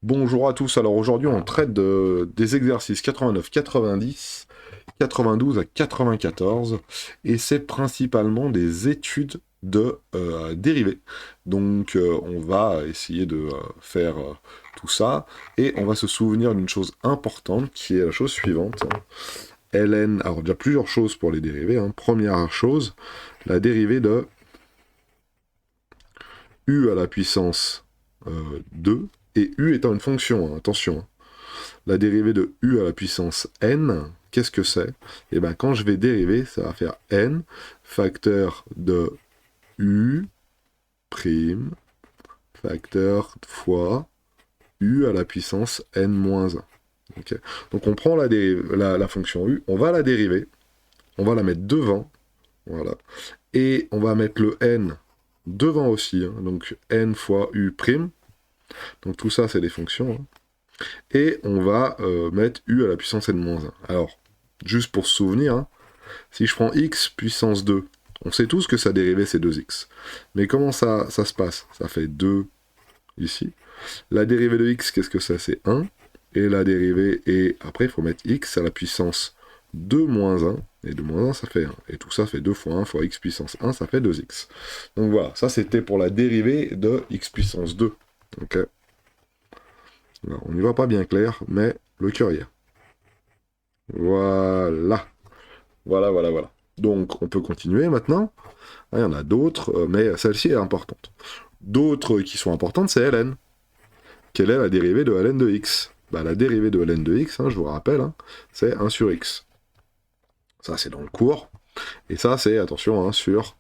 Bonjour à tous, alors aujourd'hui on traite des exercices 89, 90, 92 à 94, et c'est principalement des études de dérivés. Donc on va essayer de faire tout ça, et on va se souvenir d'une chose importante, qui est la chose suivante. ln, alors il y a plusieurs choses pour les dérivés, hein. Première chose, la dérivée de u à la puissance 2, et u étant une fonction, hein, attention, hein. La dérivée de u à la puissance n, qu'est-ce que c'est? Et bien quand je vais dériver, ça va faire n facteur de u prime facteur fois u à la puissance n-1. Okay. Donc on prend la fonction u, on va la dériver, on va la mettre devant, voilà, et on va mettre le n devant aussi, hein, donc n fois u prime, donc tout ça c'est des fonctions, hein. Et on va mettre u à la puissance n-1. Alors, juste pour se souvenir, hein, si je prends x puissance 2, on sait tous que sa dérivée c'est 2x. Mais comment ça se passe? Ça fait 2 ici. La dérivée de x, qu'est-ce que c'est? C'est 1. Et la dérivée, et après il faut mettre x à la puissance 2 moins 1. Et 2 moins 1, ça fait 1. Et tout ça fait 2 fois 1 fois x puissance 1, ça fait 2x. Donc voilà, ça c'était pour la dérivée de x puissance 2. Ok. Alors, on n'y voit pas bien clair, mais le cœur y est. Voilà. Voilà. Donc, on peut continuer maintenant. Ah, il y en a d'autres, mais celle-ci est importante. D'autres qui sont importantes, c'est ln. Quelle est la dérivée de ln de x? Bah, la dérivée de ln de x, hein, je vous rappelle, hein, c'est 1 sur x. Ça, c'est dans le cours. Et ça, c'est, attention, 1 sur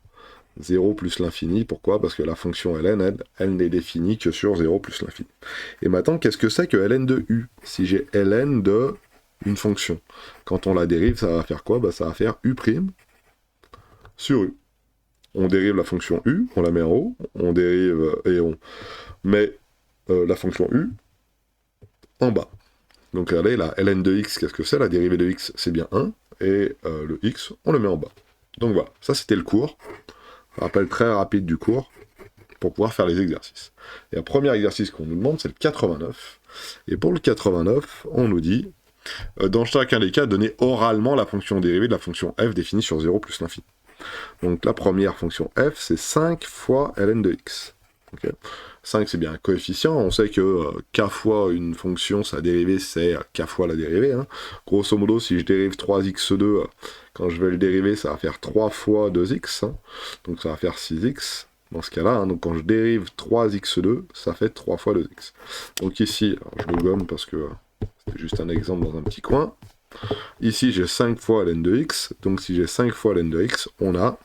0 plus l'infini. Pourquoi? Parce que la fonction ln, elle n'est définie que sur 0 plus l'infini. Et maintenant, qu'est-ce que c'est que ln de u? Si j'ai ln de une fonction, quand on la dérive, ça va faire quoi? Bah, ça va faire u' sur u. On dérive la fonction u, on la met en haut, on dérive et on met la fonction u en bas. Donc regardez, la ln de x, qu'est-ce que c'est? La dérivée de x, c'est bien 1, et le x, on le met en bas. Donc voilà, ça c'était le cours. Rappel très rapide du cours, pour pouvoir faire les exercices. Et le premier exercice qu'on nous demande, c'est le 89. Et pour le 89, on nous dit, dans chacun des cas, donner oralement la fonction dérivée de la fonction f définie sur 0 plus l'infini. Donc la première fonction f, c'est 5 fois ln de x. Okay. 5, c'est bien un coefficient. On sait que k fois une fonction, sa dérivée, c'est k fois la dérivée, hein. Grosso modo, si je dérive 3x2, quand je vais le dériver, ça va faire 3 fois 2x. Hein. Donc ça va faire 6x dans ce cas-là. Hein. Donc quand je dérive 3x2, ça fait 3 fois 2x. Donc ici, alors je le gomme parce que c'est juste un exemple dans un petit coin. Ici, j'ai 5 fois ln de x. Donc si j'ai 5 fois ln de x, on a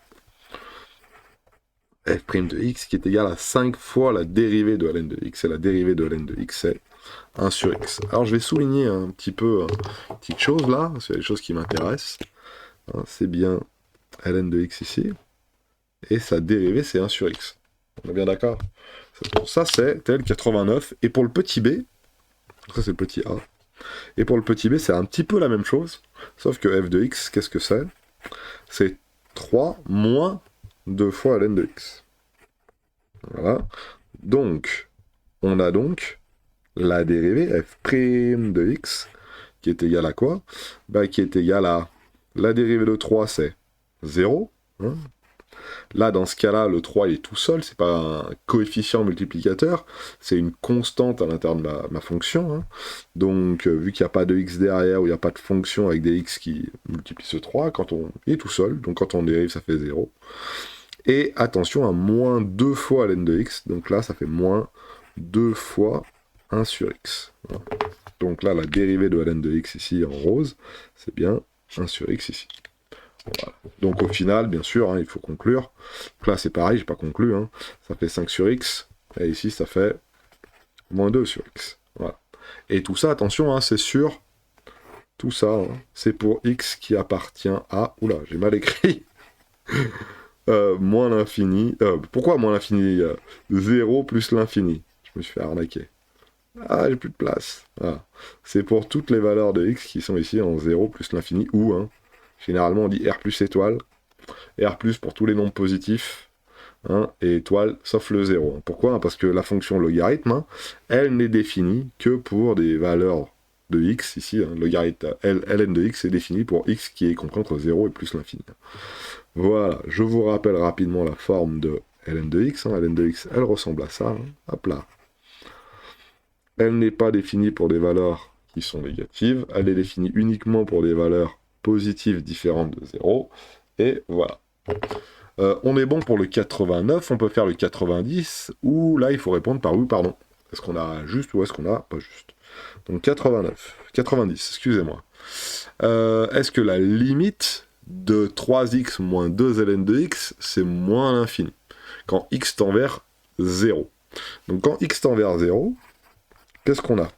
f' de x qui est égal à 5 fois la dérivée de ln de x. Et la dérivée de ln de x, c'est 1 sur x. Alors je vais souligner un petit peu une petite chose là, parce qu'il y a des choses qui m'intéressent. Hein, c'est bien ln de x ici. Et sa dérivée, c'est 1 sur x. On est bien d'accord? Ça, c'est tel 89. Et pour le petit b, ça c'est le petit a. Et pour le petit b, c'est un petit peu la même chose. Sauf que f de x, qu'est-ce que c'est? C'est 3 moins 2 fois ln de x. Voilà. Donc, on a donc la dérivée f' de x, qui est égale à quoi? Bah, qui est égale à la dérivée de 3, c'est 0. Hein. Là, dans ce cas-là, le 3 il est tout seul, c'est pas un coefficient multiplicateur, c'est une constante à l'intérieur de ma fonction. Hein. Donc, vu qu'il n'y a pas de x derrière, ou il n'y a pas de fonction avec des x qui multiplient ce 3, il est tout seul, donc quand on dérive, ça fait 0. Et attention à moins 2 fois ln de x, donc là, ça fait moins 2 fois 1 sur x. Voilà. Donc là, la dérivée de ln de x ici, en rose, c'est bien 1 sur x ici. Voilà. Donc au final, bien sûr, hein, il faut conclure. Donc là, c'est pareil, j'ai pas conclu. Hein. Ça fait 5 sur x. Et ici, ça fait moins 2 sur x. Voilà. Et tout ça, attention, hein, c'est sur tout ça. Hein, c'est pour x qui appartient à... Oula, j'ai mal écrit. Moins l'infini. Pourquoi moins l'infini? 0 plus l'infini. Je me suis fait arnaquer. Ah, j'ai plus de place. Voilà. C'est pour toutes les valeurs de x qui sont ici en 0 plus l'infini ou 1. Généralement, on dit R plus étoile. R plus pour tous les nombres positifs. hein, et étoile, sauf le 0. Pourquoi? Parce que la fonction logarithme, hein, elle n'est définie que pour des valeurs de x, ici, hein, logarithme ln de x est défini pour x qui est compris entre 0 et plus l'infini. Voilà, je vous rappelle rapidement la forme de ln de x. Hein. Ln de x, elle ressemble à ça. Hein. Hop là. Elle n'est pas définie pour des valeurs qui sont négatives. Elle est définie uniquement pour des valeurs positives différentes de 0. Et voilà. On est bon pour le 89. On peut faire le 90. Ou là, il faut répondre par oui ou par non. Est-ce qu'on a juste ou est-ce qu'on a pas juste? Donc 89. 90, excusez-moi. Est-ce que la limite de 3x moins 2 ln de x, c'est moins l'infini, quand x tend vers 0. Donc quand x tend vers 0, qu'est-ce qu'on a?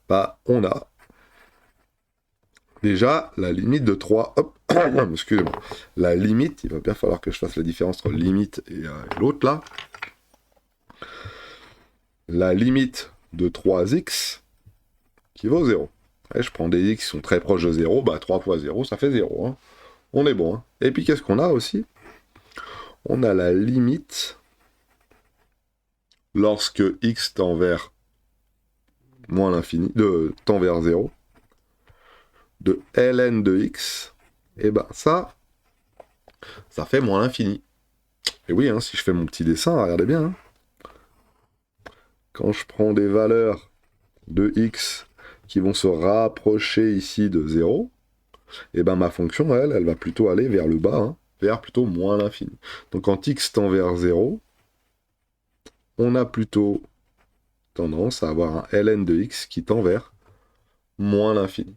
Bah, on a déjà la limite de 3... Hop, excusez-moi. La limite, il va bien falloir que je fasse la différence entre limite et l'autre, là. La limite de 3x qui vaut 0. Et je prends des x qui sont très proches de 0, bah 3 fois 0, ça fait 0. Hein. On est bon. Hein. Et puis qu'est-ce qu'on a aussi? On a la limite lorsque x tend vers moins l'infini, tend vers 0, de ln de x, et ben ça fait moins l'infini. Et oui, hein, si je fais mon petit dessin, regardez bien. Hein. Quand je prends des valeurs de x qui vont se rapprocher ici de 0, et ben ma fonction, elle va plutôt aller vers le bas, hein, vers plutôt moins l'infini. Donc quand x tend vers 0, on a plutôt tendance à avoir un ln de x qui tend vers moins l'infini.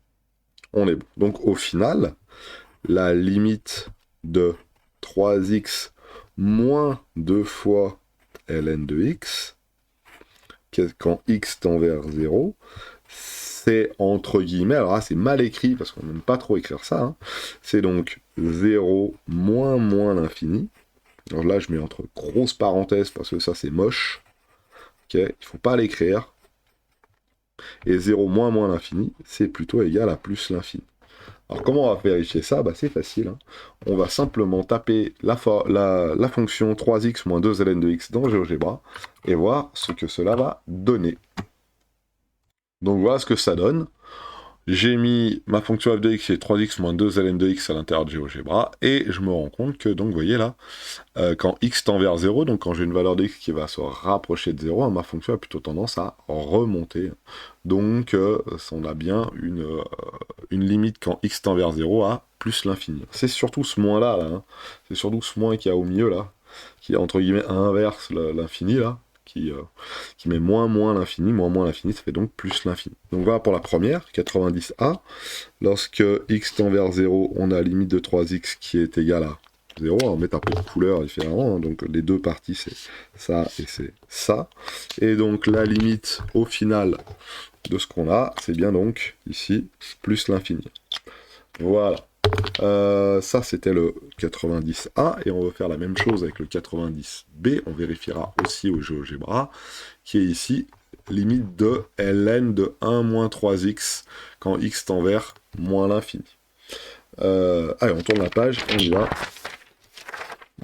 On est bon. Donc au final, la limite de 3x moins 2 fois ln de x, quand x tend vers 0, c'est entre guillemets, alors là c'est mal écrit parce qu'on n'aime pas trop écrire ça, hein, c'est donc 0 moins moins l'infini. Alors là je mets entre grosses parenthèses parce que ça c'est moche, ok, il ne faut pas l'écrire. Et 0 moins moins l'infini, c'est plutôt égal à plus l'infini. Alors comment on va vérifier ça? Bah, c'est facile. Hein. On va simplement taper la fonction 3x moins 2 ln de x dans GeoGebra et voir ce que cela va donner. Donc voilà ce que ça donne. J'ai mis ma fonction f de x et 3x moins 2 ln de x à l'intérieur de GeoGebra, et je me rends compte que, donc vous voyez là, quand x tend vers 0, donc quand j'ai une valeur de x qui va se rapprocher de 0, hein, ma fonction a plutôt tendance à remonter. Donc on a bien une limite quand x tend vers 0 à plus l'infini. C'est surtout ce moins-là, là, hein. C'est surtout ce moins qu'il y a au milieu, là, qui entre guillemets inverse l'infini, là. Qui met moins l'infini, moins l'infini, ça fait donc plus l'infini. Donc voilà pour la première, 90a. Lorsque x tend vers 0, on a la limite de 3x qui est égale à 0. On va mettre un peu de couleur différemment, hein. Donc les deux parties c'est ça et c'est ça. Et donc la limite au final de ce qu'on a, c'est bien donc ici plus l'infini. Voilà. Ça c'était le 90A, et on va faire la même chose avec le 90B, on vérifiera aussi au GeoGebra, qui est ici limite de ln de 1 moins 3x quand x tend vers moins l'infini. Allez, on tourne la page, on y va.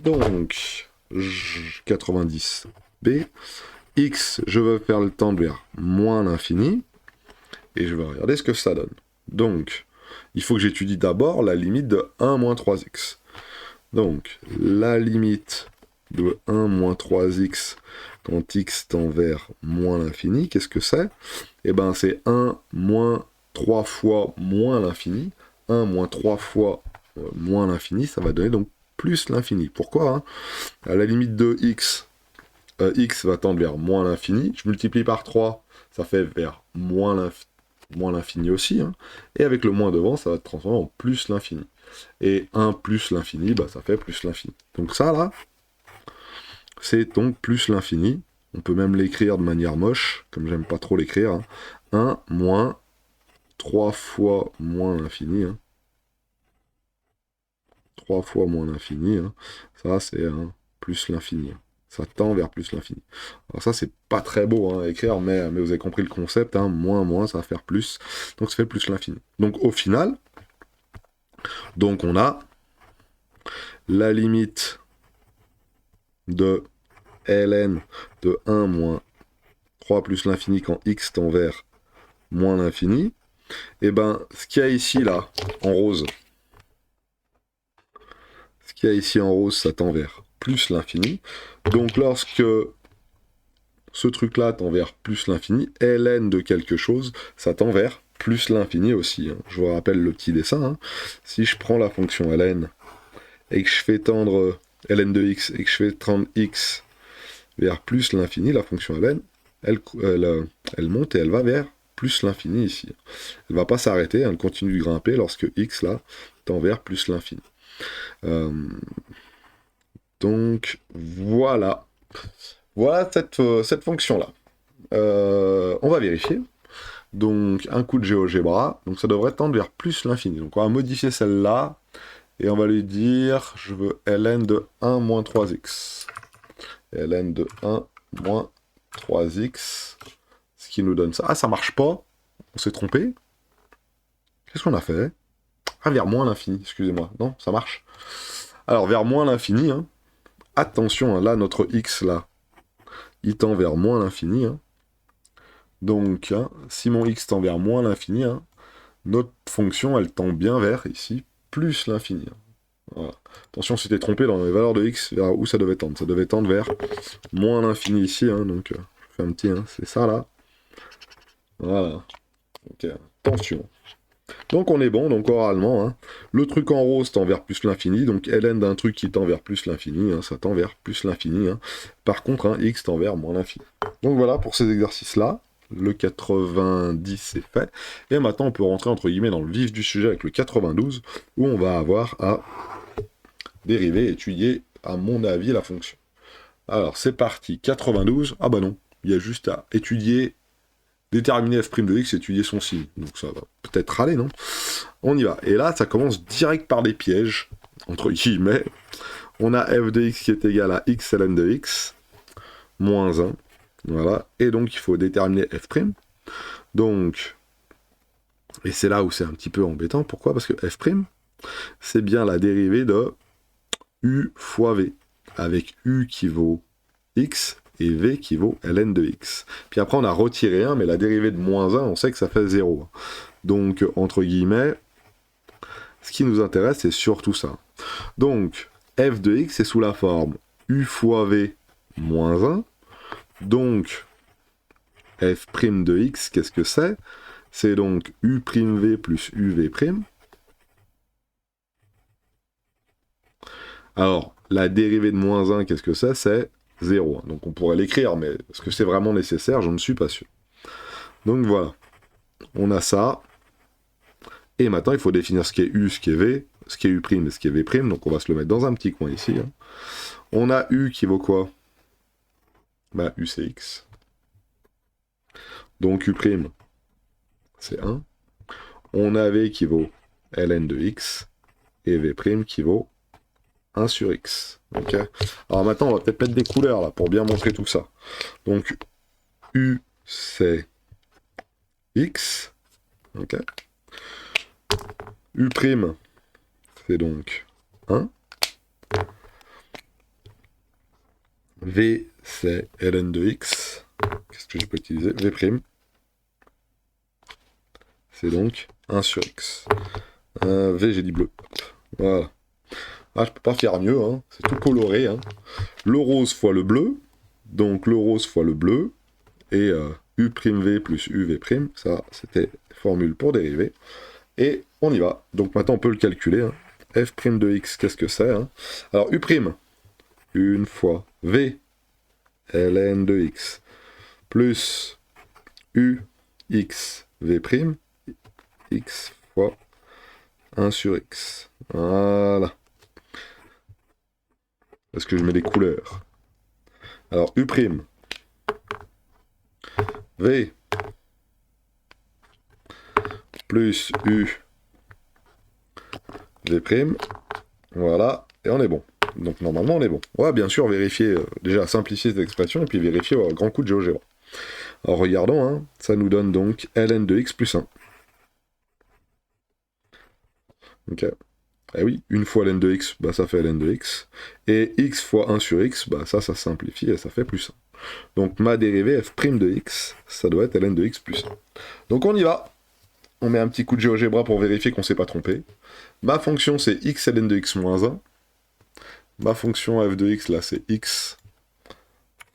Donc, 90B, x, je veux faire le tendre vers moins l'infini, et je vais regarder ce que ça donne. Donc, il faut que j'étudie d'abord la limite de 1 moins 3x. Donc, la limite de 1 moins 3x quand x tend vers moins l'infini, qu'est-ce que c'est? Eh bien, c'est 1 moins 3 fois moins l'infini. 1 moins 3 fois moins l'infini, ça va donner donc plus l'infini. Pourquoi hein? À la limite de x, x va tendre vers moins l'infini. Je multiplie par 3, ça fait vers moins l'infini aussi, hein. Et avec le moins devant, ça va se transformer en plus l'infini. Et 1 plus l'infini, bah, ça fait plus l'infini. Donc ça, là, c'est donc plus l'infini. On peut même l'écrire de manière moche, comme j'aime pas trop l'écrire. Hein. 1 moins 3 fois moins l'infini. Hein. 3 fois moins l'infini. Hein. Ça, c'est plus l'infini. Ça tend vers plus l'infini. Alors ça, c'est pas très beau hein, à écrire, mais vous avez compris le concept, hein, moins, ça va faire plus. Donc ça fait plus l'infini. Donc au final, donc on a la limite de ln de 1 moins 3 plus l'infini quand x tend vers moins l'infini, et ben ce qu'il y a ici là, en rose, ce qu'il y a ici en rose, ça tend vers plus l'infini. Donc lorsque ce truc-là tend vers plus l'infini, ln de quelque chose, ça tend vers plus l'infini aussi. Hein. Je vous rappelle le petit dessin. Hein. Si je prends la fonction ln et que je fais tendre ln de x et que je fais tendre x vers plus l'infini, la fonction ln, elle monte et elle va vers plus l'infini ici. Elle va pas s'arrêter, elle continue de grimper lorsque x là tend vers plus l'infini. Donc voilà. Voilà cette fonction-là. On va vérifier. Donc un coup de GeoGebra, donc ça devrait tendre vers plus l'infini. Donc on va modifier celle-là, et on va lui dire, je veux ln de 1 moins 3x. ln de 1 moins 3x, ce qui nous donne ça. Ah, ça marche pas, on s'est trompé. Qu'est-ce qu'on a fait? Ah, vers moins l'infini, excusez-moi. Non, ça marche. Alors, vers moins l'infini, hein. Attention, hein, là, notre x, là, il tend vers moins l'infini. Hein. Donc, hein, si mon x tend vers moins l'infini, hein, notre fonction, elle tend bien vers, ici, plus l'infini. Hein. Voilà. Attention, si t'es trompé dans les valeurs de x, vers où ça devait tendre? Ça devait tendre vers moins l'infini ici, hein, donc je fais un petit, hein, c'est ça là. Voilà. Ok, attention. Donc on est bon, donc oralement, hein. Le truc en rose tend vers plus l'infini, donc ln d'un truc qui tend vers plus l'infini, hein, ça tend vers plus l'infini. Hein. Par contre, hein, x tend vers moins l'infini. Donc voilà pour ces exercices-là. Le 90 est fait. Et maintenant, on peut rentrer entre guillemets dans le vif du sujet avec le 92, où on va avoir à dériver et étudier, à mon avis, la fonction. Alors, c'est parti. 92. Ah bah non, il y a juste à étudier, déterminer f' de x, étudier son signe. Donc ça va peut-être aller, non? On y va. Et là, ça commence direct par des pièges, entre guillemets. On a f de x qui est égal à x ln de x, moins 1. Voilà. Et donc, il faut déterminer f'. Donc, et c'est là où c'est un petit peu embêtant. Pourquoi? Parce que f', c'est bien la dérivée de u fois v, avec u qui vaut x et v qui vaut ln de x. Puis après, on a retiré 1, mais la dérivée de moins 1, on sait que ça fait 0. Donc, entre guillemets, ce qui nous intéresse, c'est surtout ça. Donc, f de x est sous la forme u fois v moins 1. Donc, f' de x, qu'est-ce que c'est? C'est donc u'v plus uv'. Alors, la dérivée de moins 1, qu'est-ce que c'est? C'est 0. Donc on pourrait l'écrire, mais est-ce que c'est vraiment nécessaire? Je ne suis pas sûr. Donc voilà. On a ça. Et maintenant, il faut définir ce qui est u, ce qui est v, ce qui est u' et ce qui est v'. Donc on va se le mettre dans un petit coin ici. Hein. On a u qui vaut quoi? Bah, u c'est x. Donc u', c'est 1. On a v qui vaut ln de x. Et v' qui vaut 1 sur x. Okay. Alors maintenant, on va peut-être mettre des couleurs là pour bien montrer tout ça. Donc, u, c'est x. Okay. U', c'est donc 1. V, c'est ln de x. Qu'est-ce que je peux utiliser? V', c'est donc 1 sur x. V, j'ai dit bleu. Voilà. Ah, je peux pas faire mieux, hein. C'est tout coloré. Hein. Le rose fois le bleu, donc le rose fois le bleu, et u'v plus uv', ça c'était formule pour dériver. Et on y va. Donc maintenant on peut le calculer. Hein. F' de x, qu'est-ce que c'est? Hein? Alors u', une fois v, ln de x, plus u, x, v', x fois 1 sur x. Voilà. Est-ce que je mets des couleurs? Alors, U', V, plus U, V', voilà, et on est bon. Donc normalement, on est bon. On va bien sûr vérifier, déjà simplifier cette expression, et puis vérifier au grand coup de GeoGebra. Alors regardons, hein, ça nous donne donc ln de x plus 1. Ok. Eh oui, une fois ln de x, bah ça fait ln de x. Et x fois 1 sur x, bah ça simplifie et ça fait plus 1. Donc ma dérivée f' de x, ça doit être ln de x plus 1. Donc on y va. On met un petit coup de GeoGebra pour vérifier qu'on ne s'est pas trompé. Ma fonction c'est x ln de x moins 1. Ma fonction f de x là c'est x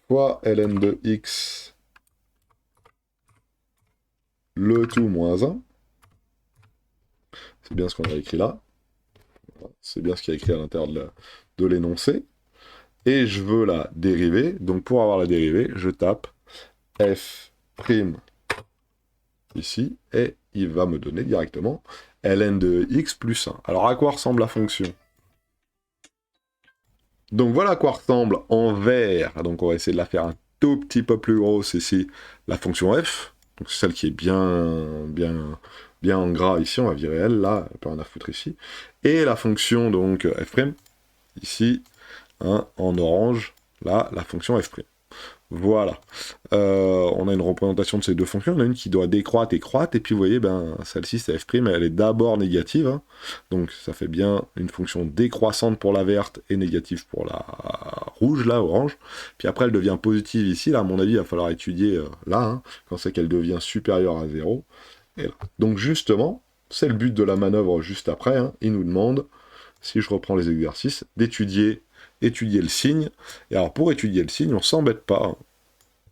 fois ln de x le tout moins 1. C'est bien ce qu'on a écrit là. C'est bien ce qu'il y a écrit à l'intérieur de l'énoncé. Et je veux la dérivée. Donc pour avoir la dérivée, je tape f' ici, et il va me donner directement ln de x plus 1. Alors à quoi ressemble la fonction? Donc voilà à quoi ressemble en vert. Donc on va essayer de la faire un tout petit peu plus grosse ici, la fonction f. Donc c'est celle qui est bien en gras ici, on va virer elle, là, pas en à foutre ici. Et la fonction donc f', ici, hein, en orange, là, la fonction f'. Voilà. On a une représentation de ces deux fonctions. On a une qui doit décroître et croître. Et puis vous voyez, ben, celle-ci, c'est f', elle est d'abord négative. Hein. Donc ça fait bien une fonction décroissante pour la verte et négative pour la rouge, là, orange. Puis après, elle devient positive ici. Là, à mon avis, il va falloir étudier là, hein, quand c'est qu'elle devient supérieure à 0. Et là. Donc justement, c'est le but de la manœuvre juste après. Hein. Il nous demande, si je reprends les exercices, d'étudier le signe. Et alors pour étudier le signe, on s'embête pas. Hein.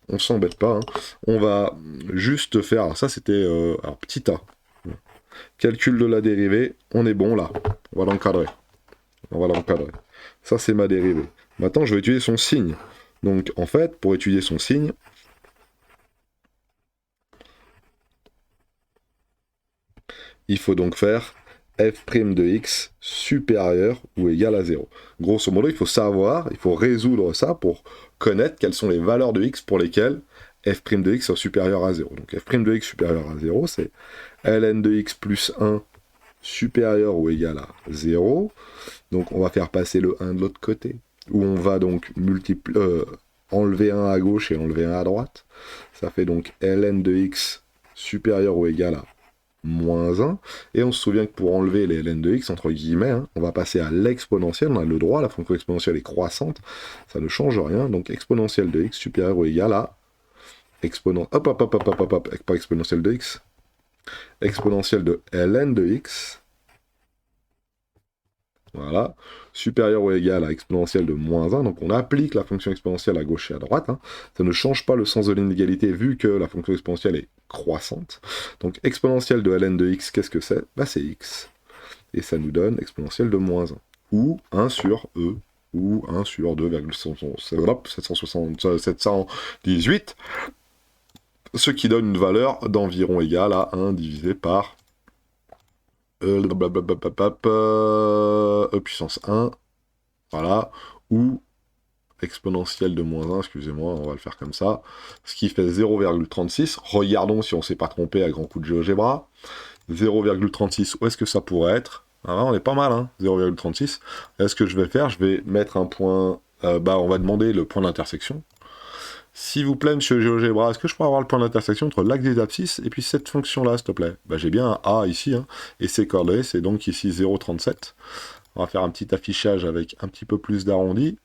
On s'embête pas. Hein. On va juste faire. Alors ça c'était alors petit a. Calcul de la dérivée. On est bon là. On va l'encadrer. On va l'encadrer. Ça c'est ma dérivée. Maintenant je vais étudier son signe. Donc en fait, pour étudier son signe, il faut donc faire f' de x supérieur ou égal à 0. Grosso modo, il faut savoir, il faut résoudre ça pour connaître quelles sont les valeurs de x pour lesquelles f' de x est supérieur à 0. Donc f' de x supérieur à 0, c'est ln de x plus 1 supérieur ou égal à 0. Donc on va faire passer le 1 de l'autre côté, où on va donc enlever 1 à gauche et enlever 1 à droite. Ça fait donc ln de x supérieur ou égal à moins 1, et on se souvient que pour enlever les ln de x, entre guillemets, hein, on va passer à l'exponentielle, on a le droit, la fonction exponentielle est croissante, ça ne change rien, donc exponentielle de x supérieur ou égal à pas exponentielle de x, exponentielle de ln de x, voilà, supérieur ou égal à exponentielle de moins 1, donc on applique la fonction exponentielle à gauche et à droite, hein. Ça ne change pas le sens de l'inégalité vu que la fonction exponentielle est croissante. Donc exponentielle de ln de x, qu'est-ce que c'est? Bah c'est x. Et ça nous donne exponentielle de moins 1. Ou 1 sur e, ou 1 sur 2,718, ce qui donne une valeur d'environ égale à 1 divisé par e puissance 1, voilà, ou exponentielle de moins 1, excusez-moi, on va le faire comme ça, ce qui fait 0,36. Regardons si on ne s'est pas trompé à grand coup de GeoGebra. 0,36, où est-ce que ça pourrait être? Ah, on est pas mal, hein, 0,36. Est-ce que je vais faire? Je vais mettre un point... on va demander le point d'intersection. S'il vous plaît, monsieur GeoGebra, est-ce que je pourrais avoir le point d'intersection entre l'axe des abscisses et puis cette fonction-là, s'il te plaît? J'ai bien un A ici, hein, et ses coordonnées, c'est donc ici 0,37. On va faire un petit affichage avec un petit peu plus d'arrondi.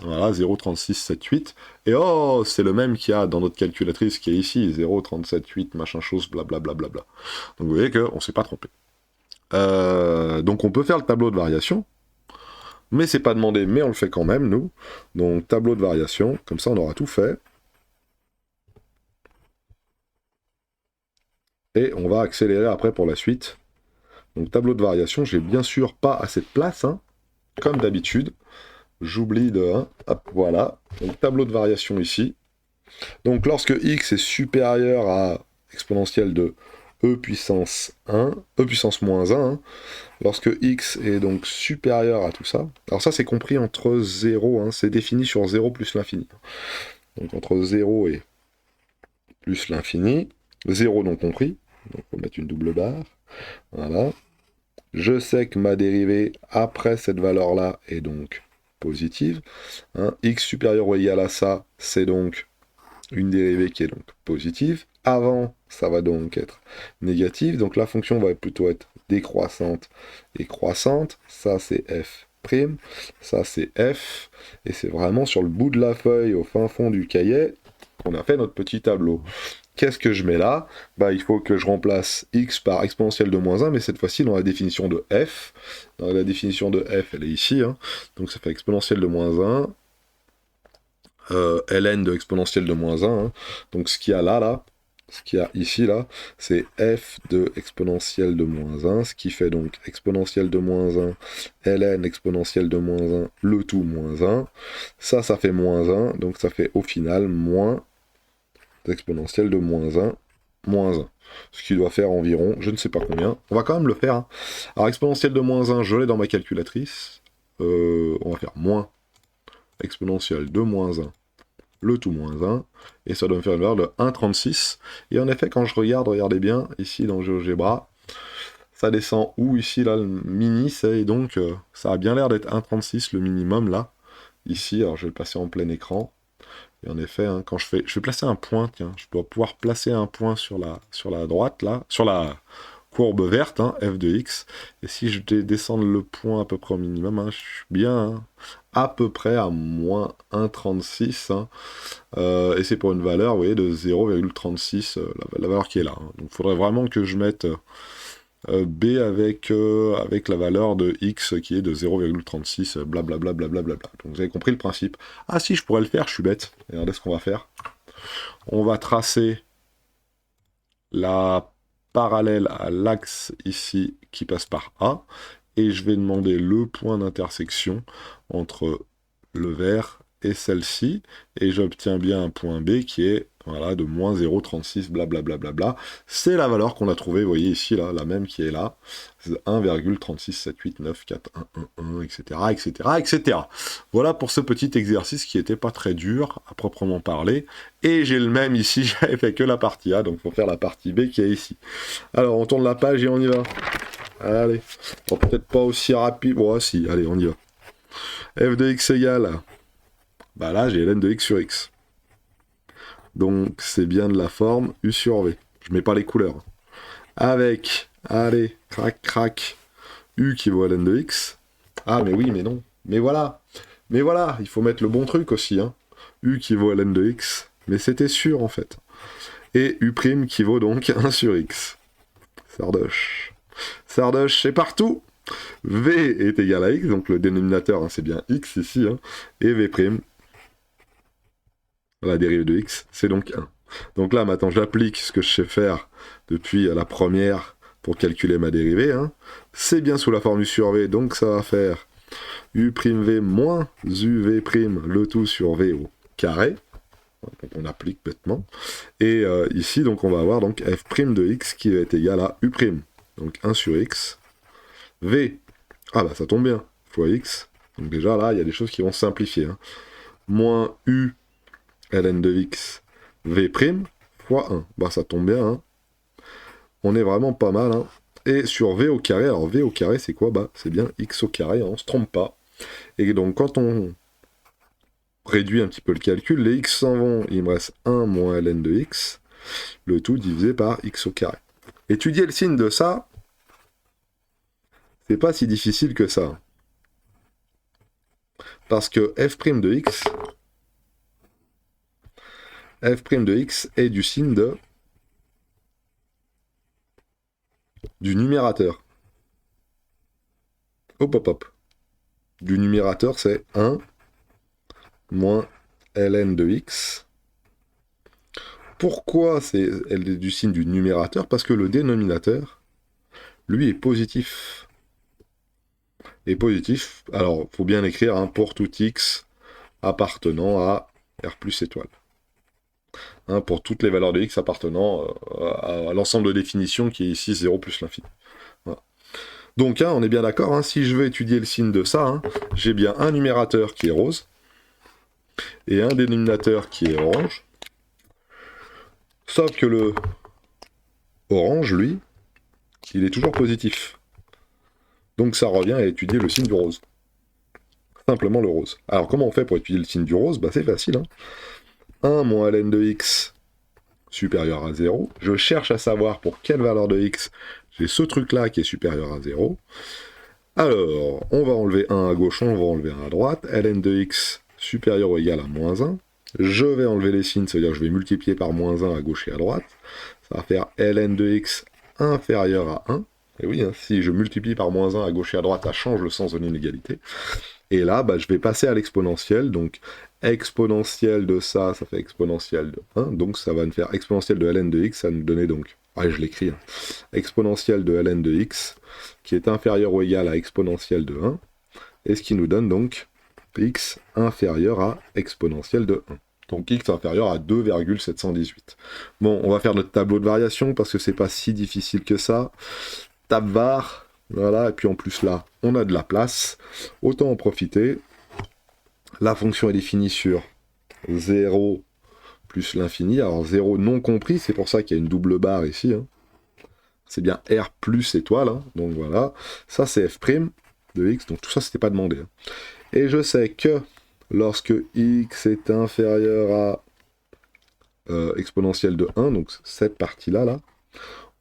Voilà, 0,3678. Et oh, c'est le même qu'il y a dans notre calculatrice qui est ici, 0,378, machin chose, blablabla. Donc vous voyez qu'on ne s'est pas trompé. Donc on peut faire le tableau de variation, mais c'est pas demandé, mais on le fait quand même, nous. Donc tableau de variation, comme ça on aura tout fait. Et on va accélérer après pour la suite. Donc tableau de variation, j'ai bien sûr pas assez de place, hein, comme d'habitude. J'oublie de 1, hop, voilà. Donc tableau de variation ici. Donc lorsque x est supérieur à exponentielle de e puissance 1, e puissance moins 1, hein, lorsque x est donc supérieur à tout ça, alors ça c'est compris entre 0, hein, c'est défini sur 0 plus l'infini. Donc entre 0 et plus l'infini, 0 non compris, donc on va mettre une double barre, voilà. Je sais que ma dérivée après cette valeur-là est donc positive. Hein. X supérieur ou égal à ça, c'est donc une dérivée qui est donc positive. Avant, ça va donc être négative. Donc la fonction va plutôt être décroissante et croissante. Ça, c'est f'. Ça, c'est f. Et c'est vraiment sur le bout de la feuille, au fin fond du cahier, qu'on a fait notre petit tableau. Qu'est-ce que je mets là? Bah, il faut que je remplace x par exponentielle de moins 1, mais cette fois-ci dans la définition de f. Dans la définition de f, elle est ici. Hein. Donc ça fait exponentielle de moins 1. ln de exponentielle de moins 1. Hein. Donc ce qu'il y a là, ce qu'il y a ici, là, c'est f de exponentielle de moins 1, ce qui fait donc exponentielle de moins 1, ln exponentielle de moins 1, le tout moins 1. Ça fait moins 1, donc ça fait au final moins exponentielle de moins 1, moins 1. Ce qui doit faire environ, je ne sais pas combien. On va quand même le faire. Hein. Alors exponentielle de moins 1, je l'ai dans ma calculatrice. On va faire moins exponentielle de moins 1, le tout moins 1, et ça doit me faire une valeur de 1,36. Et en effet, quand je regarde, regardez bien, ici dans GeoGebra, ça descend où ici, là, le mini, et donc ça a bien l'air d'être 1,36 le minimum, là, ici. Alors je vais le passer en plein écran. Et en effet, hein, quand je vais placer un point, tiens, je dois pouvoir placer un point sur la droite, là, sur la courbe verte, hein, f de x, et si je descends le point à peu près au minimum, hein, je suis bien hein, à peu près à moins 1,36, hein, et c'est pour une valeur, vous voyez, de 0,36, la valeur qui est là. Hein. Donc il faudrait vraiment que je mette b avec la valeur de x qui est de 0,36, blablabla, blablabla. Donc vous avez compris le principe. Ah si, je pourrais le faire, je suis bête. Regardez ce qu'on va faire. On va tracer la parallèle à l'axe ici qui passe par A, et je vais demander le point d'intersection entre le vert et celle-ci, et j'obtiens bien un point B qui est voilà, de moins 0,36, blablabla. C'est la valeur qu'on a trouvée, vous voyez ici, là, la même qui est là, 1,367894111, etc., etc., etc. Voilà pour ce petit exercice qui n'était pas très dur, à proprement parler, et j'ai le même ici, j'avais fait que la partie A, donc il faut faire la partie B qui est ici. Alors, on tourne la page et on y va. Allez, bon, peut-être pas aussi rapide, bon, si, allez, on y va. F de x égale, bah là, j'ai ln de x sur x. Donc, c'est bien de la forme U sur V. Je mets pas les couleurs. Avec, allez, crac, crac, U qui vaut ln de x. Ah, mais oui, mais non. Mais voilà, il faut mettre le bon truc aussi. Hein. U qui vaut ln de x. Mais c'était sûr, en fait. Et U' qui vaut donc 1 sur x. Sardoche. Sardoche, c'est partout. V est égal à x, donc le dénominateur, hein, c'est bien x ici. Hein, et V', la dérive de x, c'est donc 1. Donc là, maintenant, j'applique ce que je sais faire depuis la première pour calculer ma dérivée. Hein. C'est bien sous la forme U sur V, donc ça va faire U'V moins UV', le tout sur V au carré. Donc on applique bêtement. Et ici, donc, on va avoir donc f' de x qui va être égal à U'. Donc 1 sur x. V, ah bah ça tombe bien, fois x. Donc déjà là, il y a des choses qui vont simplifier. Hein. Moins U ln de x v' fois 1. Bah ça tombe bien. Hein. On est vraiment pas mal. Hein. Et sur v au carré, alors v au carré c'est quoi? Bah c'est bien x au carré, hein, on se trompe pas. Et donc quand on réduit un petit peu le calcul, les x s'en vont, il me reste 1 moins ln de x, le tout divisé par x au carré. Étudier le signe de ça, c'est pas si difficile que ça. Parce que f' de x est du signe du numérateur. Hop, hop, hop. Du numérateur, c'est 1 moins ln de x. Pourquoi elle est du signe du numérateur? Parce que le dénominateur, lui, est positif. Et positif, alors, il faut bien écrire hein, pour tout x appartenant à R plus étoile. Hein, pour toutes les valeurs de x appartenant à l'ensemble de définition qui est ici 0 plus l'infini. Voilà. Donc, hein, on est bien d'accord, hein, si je veux étudier le signe de ça, hein, j'ai bien un numérateur qui est rose et un dénominateur qui est orange. Sauf que le orange, lui, il est toujours positif. Donc ça revient à étudier le signe du rose. Simplement le rose. Alors comment on fait pour étudier le signe du rose? Bah c'est facile. Hein. 1 moins ln de x supérieur à 0. Je cherche à savoir pour quelle valeur de x J'ai ce truc-là qui est supérieur à 0. Alors, on va enlever 1 à gauche, on va enlever 1 à droite. ln de x supérieur ou égal à moins 1. Je vais enlever les signes, c'est-à-dire que je vais multiplier par moins 1 à gauche et à droite. Ça va faire ln de x inférieur à 1. Et oui, hein, si je multiplie par moins 1 à gauche et à droite, ça change le sens de l'inégalité. Et là, bah, je vais passer à l'exponentielle. Donc, exponentielle de ça, ça fait exponentielle de 1. Donc, ça va me faire exponentielle de ln de x, ça va nous donner donc... Ah, je l'écris. Hein. Exponentielle de ln de x, qui est inférieur ou égal à exponentielle de 1. Et ce qui nous donne donc x inférieur à exponentielle de 1. Donc x inférieur à 2,718. Bon, on va faire notre tableau de variation parce que c'est pas si difficile que ça. Tab var, voilà, et puis en plus là, on a de la place. Autant en profiter. La fonction est définie sur 0 plus l'infini. Alors 0 non compris, c'est pour ça qu'il y a une double barre ici. Hein. C'est bien R plus étoile, hein. Donc voilà. Ça c'est f' de x, donc tout ça c'était pas demandé. Hein. Et je sais que lorsque x est inférieur à exponentielle de 1, donc cette partie-là, là,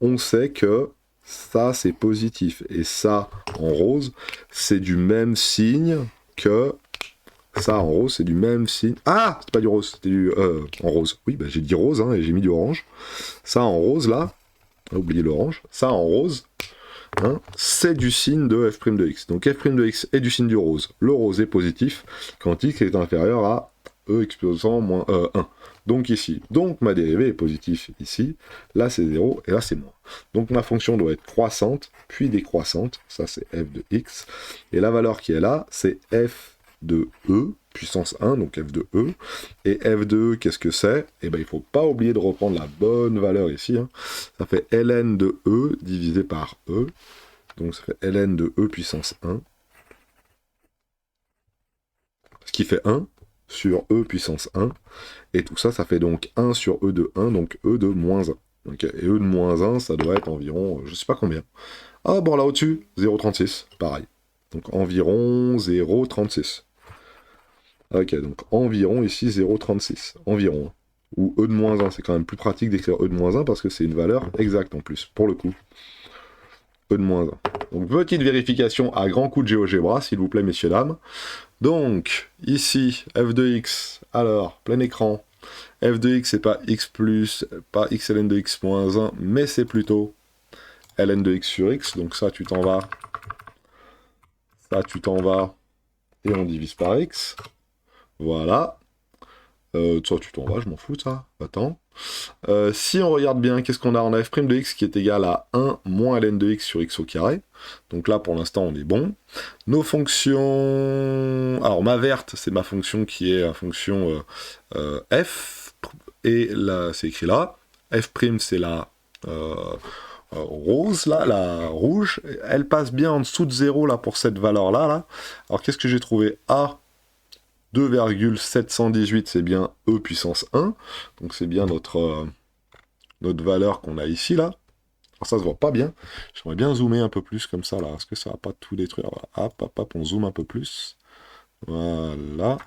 on sait que ça c'est positif. Et ça, en rose, c'est du même signe que... Ça, en rose, c'est du même signe... Ah, c'est pas du rose, c'était du... en rose. Oui, bah, j'ai dit rose, hein, et j'ai mis du orange. Ça, en rose, là, oubliez l'orange. Ça, en rose, hein, c'est du signe de f' de x. Donc, f' de x est du signe du rose. Le rose est positif quand x est inférieur à e exposant moins 1. Donc, ici. Donc, ma dérivée est positive ici. Là, c'est 0, et là, c'est moins. Donc, ma fonction doit être croissante, puis décroissante. Ça, c'est f de x. Et la valeur qui est là, c'est f de E, puissance 1, donc f de E. Et f de E, qu'est-ce que c'est? Eh bien, il ne faut pas oublier de reprendre la bonne valeur ici. Hein. Ça fait ln de E divisé par E. Donc ça fait ln de E puissance 1. Ce qui fait 1 sur E puissance 1. Et tout ça, ça fait donc 1 sur E de 1, donc E de moins 1. Okay. Et E de moins 1, ça doit être environ, je ne sais pas combien. Ah bon, là au-dessus, 0,36, pareil. Donc environ 0,36. Ok, donc environ ici 0,36. Environ. Ou E de moins 1, c'est quand même plus pratique d'écrire E de moins 1 parce que c'est une valeur exacte en plus, pour le coup. E de moins 1. Donc petite vérification à grand coup de GeoGebra, s'il vous plaît, messieurs, dames. Donc, ici, f de x, alors, plein écran. F de x, c'est pas x plus, pas x ln de x moins 1, mais c'est plutôt ln de x sur x. Donc ça, tu t'en vas. Ça, tu t'en vas. Et on divise par x. Voilà. Ça, tu t'en vas, je m'en fous, ça. Attends. Si on regarde bien, qu'est-ce qu'on a? On a f' de x qui est égal à 1 moins ln de x sur x au carré. Donc là, pour l'instant, on est bon. Nos fonctions... Alors, ma verte, c'est ma fonction qui est la fonction f. Et là, c'est écrit là. f', c'est la rose, là, la rouge. Elle passe bien en dessous de 0, là, pour cette valeur-là. Là. Alors, qu'est-ce que j'ai trouvé? A 2,718, c'est bien E puissance 1. Donc c'est bien notre valeur qu'on a ici, là. Alors ça se voit pas bien. J'aimerais bien zoomer un peu plus comme ça, là. Est-ce que ça va pas tout détruire? Voilà. Hop, hop, hop, on zoome un peu plus. Voilà.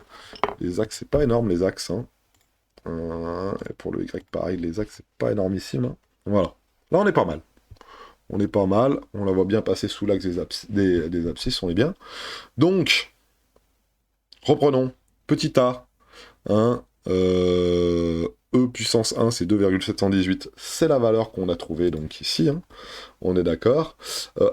Les axes, c'est pas énorme, les axes. Hein. Et pour le Y, pareil, les axes, c'est pas énormissime. Hein. Voilà. Là, on est pas mal. On est pas mal. On la voit bien passer sous l'axe des abscisses, on est bien. Donc... Reprenons. Petit a, hein, E puissance 1, c'est 2,718. C'est la valeur qu'on a trouvée donc ici. Hein. On est d'accord.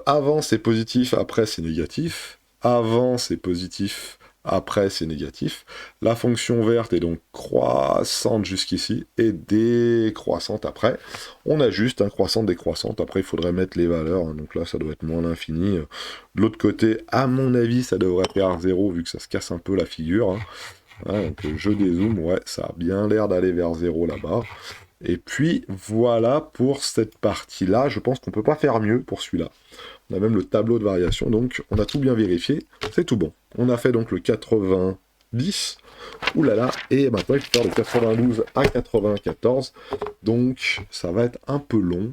Avant, c'est positif, après, c'est négatif. Avant, c'est positif, après, c'est négatif. La fonction verte est donc croissante jusqu'ici et décroissante après. On a juste un croissante, décroissante. Après, il faudrait mettre les valeurs. Hein. Donc là, ça doit être moins l'infini. De l'autre côté, à mon avis, ça devrait faire 0 vu que ça se casse un peu la figure. Hein. Ouais, donc je dézoome, ouais, ça a bien l'air d'aller vers 0 là-bas. Et puis, voilà pour cette partie-là. Je pense qu'on peut pas faire mieux pour celui-là. On a même le tableau de variation, donc on a tout bien vérifié. C'est tout bon. On a fait donc le 90. Ouh là là, et maintenant il faut faire le 92 à 94. Donc, ça va être un peu long.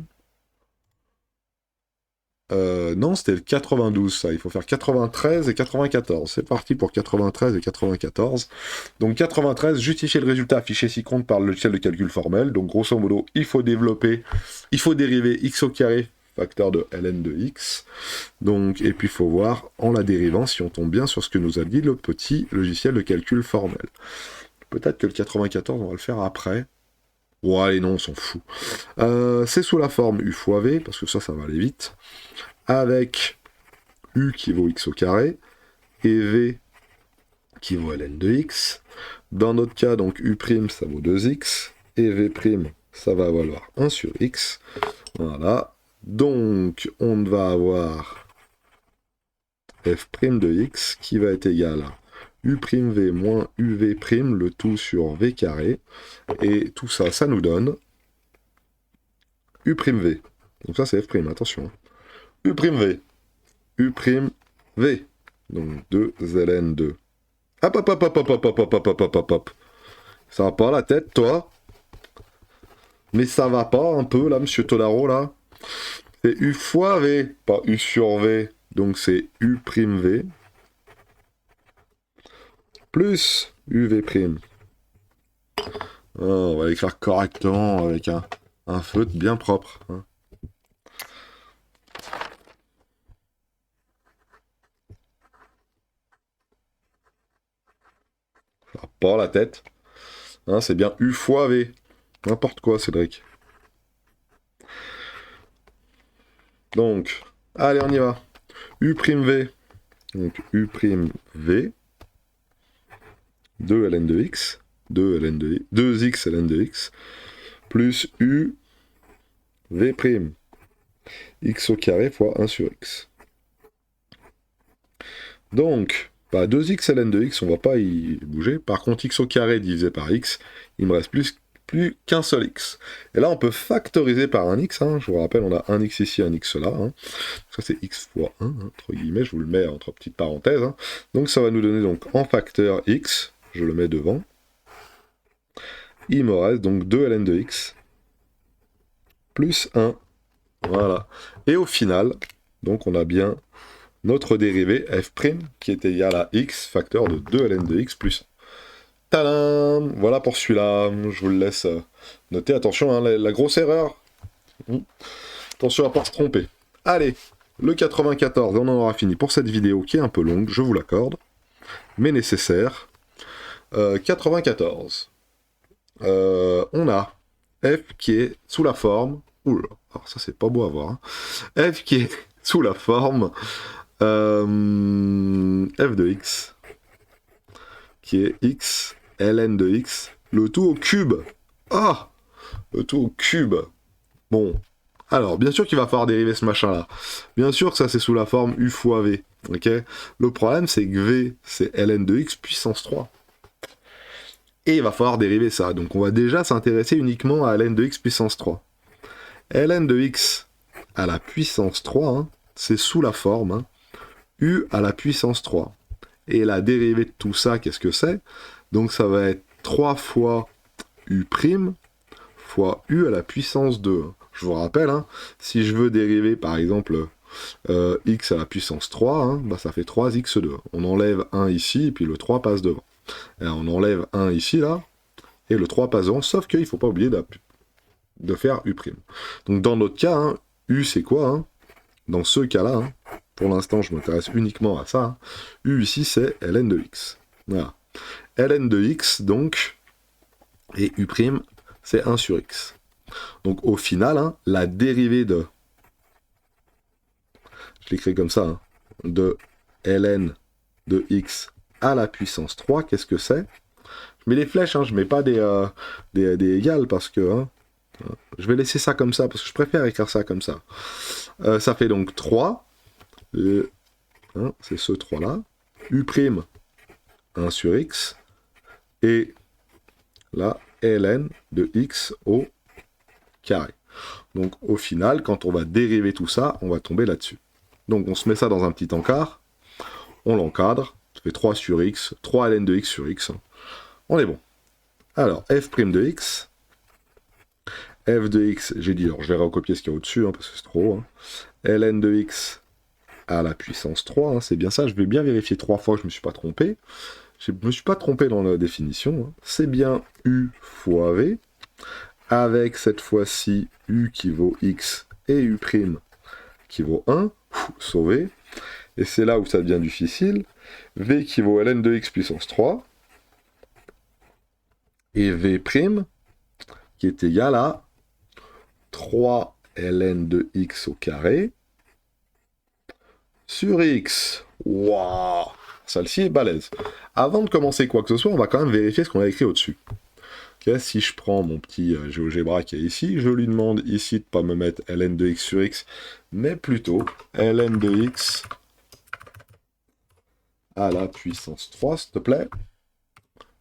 Non, c'était le 92, ça. Il faut faire 93 et 94. C'est parti pour 93 et 94. Donc 93, justifier le résultat affiché ci compte par le logiciel de calcul formel. Donc grosso modo, il faut dériver x au carré facteur de ln de x. Donc, et puis il faut voir en la dérivant si on tombe bien sur ce que nous a dit le petit logiciel de calcul formel. Peut-être que le 94, on va le faire après. Bon, allez, non, on s'en fout. C'est sous la forme u fois v, parce que ça va aller vite, avec u qui vaut x au carré, et v qui vaut ln de x. Dans notre cas, donc u', ça vaut 2x, et v', ça va valoir 1 sur x. Voilà. Donc, on va avoir f' de x qui va être égal à u'v moins uv', le tout sur v carré. Et tout ça, ça nous donne u'v. Donc ça, c'est f', attention. u'v. u'v. Donc 2 ln de... Hop, hop, hop, hop, hop, hop, hop, hop, hop, hop, hop, hop. Ça va pas la tête, toi? Mais ça va pas un peu, là, monsieur Todaro, là? C'est u fois v, pas u sur v. Donc c'est u'v plus uv'. Oh, on va l'écrire correctement avec un feutre bien propre. Hein. Ça va pas la tête. Hein, c'est bien u fois v. N'importe quoi, Cédric. Donc, allez, on y va. u'v. Donc, u'v. 2 ln de x. 2x ln de x. Plus u v'. X au carré fois 1 sur x. Donc, 2x ln de x, on va pas y bouger. Par contre, x au carré divisé par x, il me reste plus qu'un seul x. Et là, on peut factoriser par un x. Hein. Je vous rappelle, on a un x ici, un x là. Hein. Ça, c'est x fois 1, hein, entre guillemets. Je vous le mets entre petites parenthèses. Hein. Donc, ça va nous donner donc en facteur x. Je le mets devant. Il me reste donc 2 ln de x plus 1. Voilà. Et au final, donc, on a bien notre dérivé f' qui est égal à x facteur de 2 ln de x plus 1. Tadam! Voilà pour celui-là. Je vous le laisse noter. Attention, hein, la grosse erreur. Attention à ne pas se tromper. Allez, le 94, on en aura fini pour cette vidéo qui est un peu longue, je vous l'accorde, mais nécessaire. 94. On a f qui est sous la forme... Oula, alors ça c'est pas beau à voir. Hein. F qui est sous la forme f de x qui est x ln de x, le tout au cube. Ah, le tout au cube. Bon, alors, bien sûr qu'il va falloir dériver ce machin-là. Bien sûr que ça, c'est sous la forme u fois v. Ok. Le problème, c'est que v, c'est ln de x puissance 3. Et il va falloir dériver ça. Donc, on va déjà s'intéresser uniquement à ln de x puissance 3. ln de x à la puissance 3, hein, c'est sous la forme hein, u à la puissance 3. Et la dérivée de tout ça, qu'est-ce que c'est? Donc ça va être 3 fois u' fois u à la puissance 2. Je vous rappelle, hein, si je veux dériver par exemple x à la puissance 3, hein, bah, ça fait 3x2. On enlève 1 ici, et puis le 3 passe devant. Et là, on enlève 1 ici, là, et le 3 passe devant, sauf qu'il ne faut pas oublier de faire u'. Donc dans notre cas, hein, u c'est quoi hein? Dans ce cas-là, hein, pour l'instant je m'intéresse uniquement à ça, hein, u ici c'est ln de x. Voilà. ln de x, donc, et u' c'est 1 sur x. Donc au final, hein, la dérivée de, je l'écris comme ça, hein, de ln de x à la puissance 3, qu'est-ce que c'est? Je mets les flèches, hein, je mets pas des égales parce que... Hein, je vais laisser ça comme ça, parce que je préfère écrire ça comme ça. Ça fait donc 3, hein, c'est ce 3-là, u', 1 sur x, et là, ln de x au carré. Donc au final, quand on va dériver tout ça, on va tomber là-dessus. Donc on se met ça dans un petit encart, on l'encadre, ça fait 3 sur x, 3 ln de x sur x, on est bon. Alors, f' de x, f de x, j'ai dit, alors je vais recopier ce qu'il y a au-dessus, hein, parce que c'est trop, hein. ln de x à la puissance 3, hein, c'est bien ça, je vais bien vérifier 3 fois que je ne me suis pas trompé. Je ne me suis pas trompé dans la définition, hein. C'est bien u fois v, avec cette fois-ci u qui vaut x et u' qui vaut 1, sauvé, et c'est là où ça devient difficile, v qui vaut ln de x puissance 3, et v' qui est égal à 3 ln de x au carré sur x. Waouh, celle-ci est balèze. Avant de commencer quoi que ce soit, on va quand même vérifier ce qu'on a écrit au-dessus. Okay, si je prends mon petit GeoGebra qui est ici, je lui demande ici de ne pas me mettre ln de x sur x, mais plutôt ln de x à la puissance 3, s'il te plaît.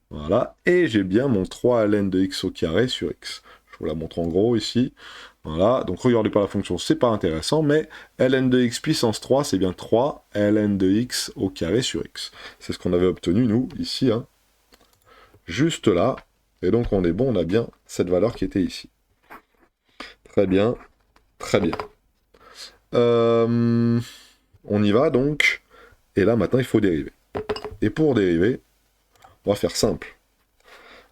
Voilà, et j'ai bien mon 3 ln de x au carré sur x. Je vous la montre en gros ici. Voilà, donc regardez pas la fonction, c'est pas intéressant, mais ln de x puissance 3, c'est bien 3 ln de x au carré sur x. C'est ce qu'on avait obtenu, nous, ici, hein, juste là. Et donc on est bon, on a bien cette valeur qui était ici. Très bien, très bien. On y va donc. Et là, maintenant, il faut dériver. Et pour dériver, on va faire simple.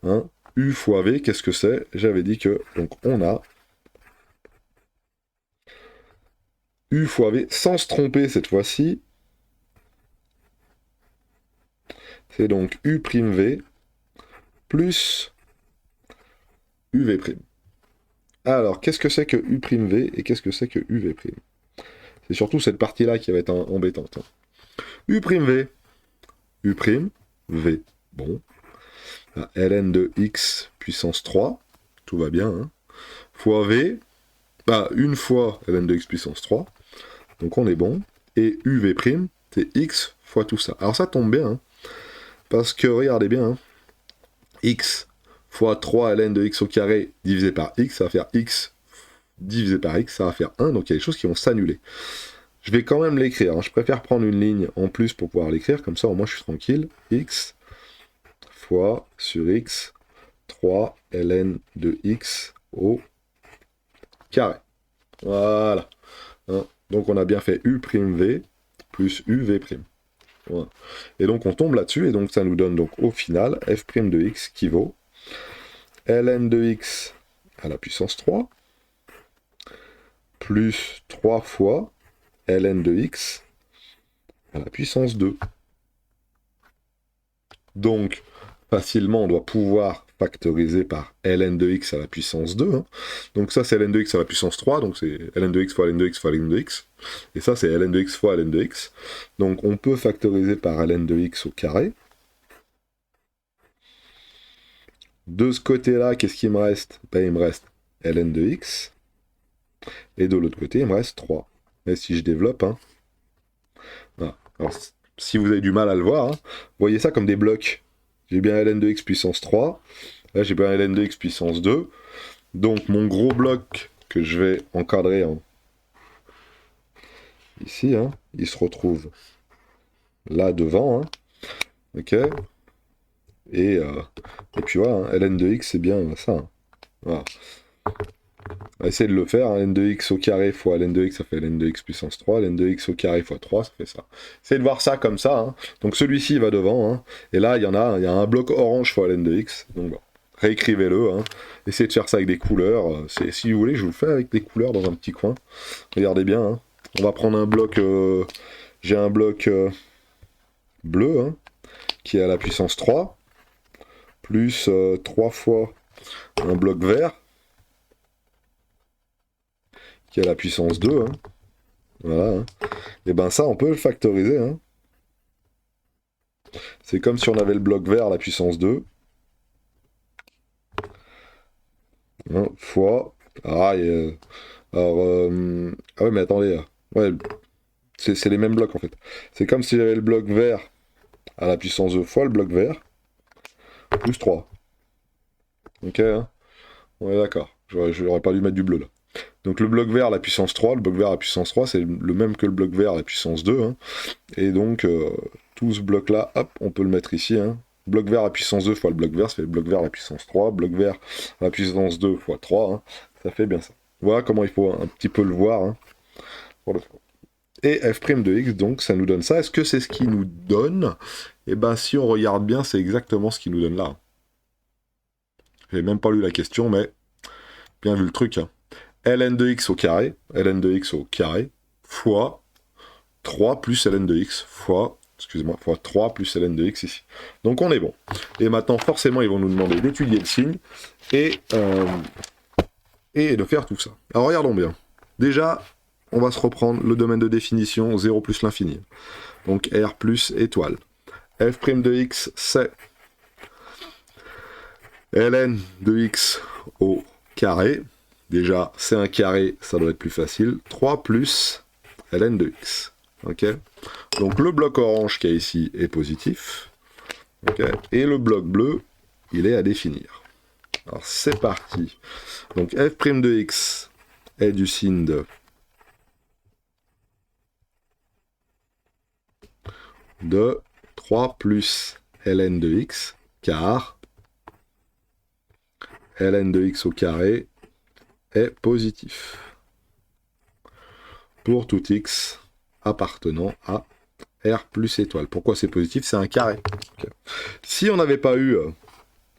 Hein, U fois V, qu'est-ce que c'est? J'avais dit que, donc on a U fois V, sans se tromper cette fois-ci, c'est donc U'V plus UV'. Alors, qu'est-ce que c'est que U'V et qu'est-ce que c'est que UV'? C'est surtout cette partie-là qui va être embêtante. Hein. U'V, U'V, bon, ln de x puissance 3, tout va bien, hein, fois V, une fois ln de x puissance 3, donc on est bon, et UV', c'est x fois tout ça. Alors ça tombe bien, hein, parce que, regardez bien, hein, x fois 3 ln de x au carré divisé par x, ça va faire x divisé par x, ça va faire 1, donc il y a des choses qui vont s'annuler. Je vais quand même l'écrire, hein. Je préfère prendre une ligne en plus pour pouvoir l'écrire, comme ça au moins je suis tranquille. X fois sur x, 3 ln de x au carré. Voilà. Hein. Donc on a bien fait U'V plus UV'. Voilà. Et donc on tombe là-dessus, et donc ça nous donne donc au final f' de x qui vaut ln de x à la puissance 3 plus 3 fois ln de x à la puissance 2. Donc, facilement, on doit pouvoir factoriser par ln de x à la puissance 2. Hein. Donc ça, c'est ln de x à la puissance 3, donc c'est ln de x fois ln de x fois ln de x. Et ça, c'est ln de x fois ln de x. Donc on peut factoriser par ln de x au carré. De ce côté-là, qu'est-ce qu'il me reste? Ben, il me reste ln de x. Et de l'autre côté, il me reste 3. Et si je développe, hein, voilà. Alors, si vous avez du mal à le voir, hein, voyez ça comme des blocs. J'ai bien ln de x puissance 3. Là, j'ai bien ln de x puissance 2. Donc, mon gros bloc que je vais encadrer ici, hein, il se retrouve là devant. Hein, ok. Et puis voilà, hein, ln de x, c'est bien ça. Hein, voilà. On va essayer de le faire, hein. Ln de x au carré fois ln de x, ça fait ln de x puissance 3, ln de x au carré fois 3, ça fait ça. Essayez de voir ça comme ça, hein. Donc celui-ci va devant, hein. Et là il y a un bloc orange fois ln de x, donc bon, réécrivez-le, hein. Essayez de faire ça avec des couleurs, si vous voulez je vous le fais avec des couleurs dans un petit coin, regardez bien, hein. On va prendre un bloc, j'ai un bloc bleu, hein, qui est à la puissance 3, plus 3 fois un bloc vert, qui est à la puissance 2, hein. Voilà. Hein. Et ben ça, on peut le factoriser. Hein. C'est comme si on avait le bloc vert à la puissance 2. Hein, fois... Ah, alors... Ah oui, mais attendez. Ouais, c'est les mêmes blocs, en fait. C'est comme si j'avais le bloc vert à la puissance 2 fois le bloc vert, plus 3. Ok, hein. On est d'accord. J'aurais pas dû mettre du bleu, là. Donc le bloc vert à la puissance 3, le bloc vert à la puissance 3, c'est le même que le bloc vert à la puissance 2. Hein. Et donc, tout ce bloc-là, hop, on peut le mettre ici. Hein. Bloc vert à la puissance 2 fois le bloc vert, ça fait le bloc vert à la puissance 3. Bloc vert à la puissance 2 fois 3. Hein. Ça fait bien ça. Voilà comment il faut un petit peu le voir. Hein, pour le faire. Et f' de x, donc, ça nous donne ça. Est-ce que c'est ce qui nous donne? Eh ben, si on regarde bien, c'est exactement ce qui nous donne là. J'ai même pas lu la question, mais... Bien vu le truc, hein. Ln de x au carré, ln de x au carré, plus 3 ln de x au carré fois 3, ça fait ça. C'est le même bloc en fait. C'est comme si j'avais le bloc vert à la puissance 2, le bloc vert à la puissance 3, le bloc vert à la puissance 2 fois le bloc vert à la puissance 3, le bloc vert à la puissance 2 fois 3. Donc fois 3 plus ln de x fois, excusez-moi, fois 3 plus ln de x ici. Donc on est bon. Et maintenant, forcément, ils vont nous demander d'étudier le signe et de faire tout ça. Alors regardons bien. Déjà, on va se reprendre le domaine de définition 0 plus l'infini. Donc R plus étoile. F' de x, c'est ln de x au carré. Déjà, c'est un carré, ça doit être plus facile. 3 plus ln de x. Ok. Donc le bloc orange qui est ici est positif. Ok. Et le bloc bleu, il est à définir. Alors c'est parti. Donc f' de x est du signe de 3 plus ln de x, car ln de x au carré est positif pour tout x appartenant à R plus étoile. Pourquoi c'est positif? C'est un carré. Okay. Si on n'avait pas eu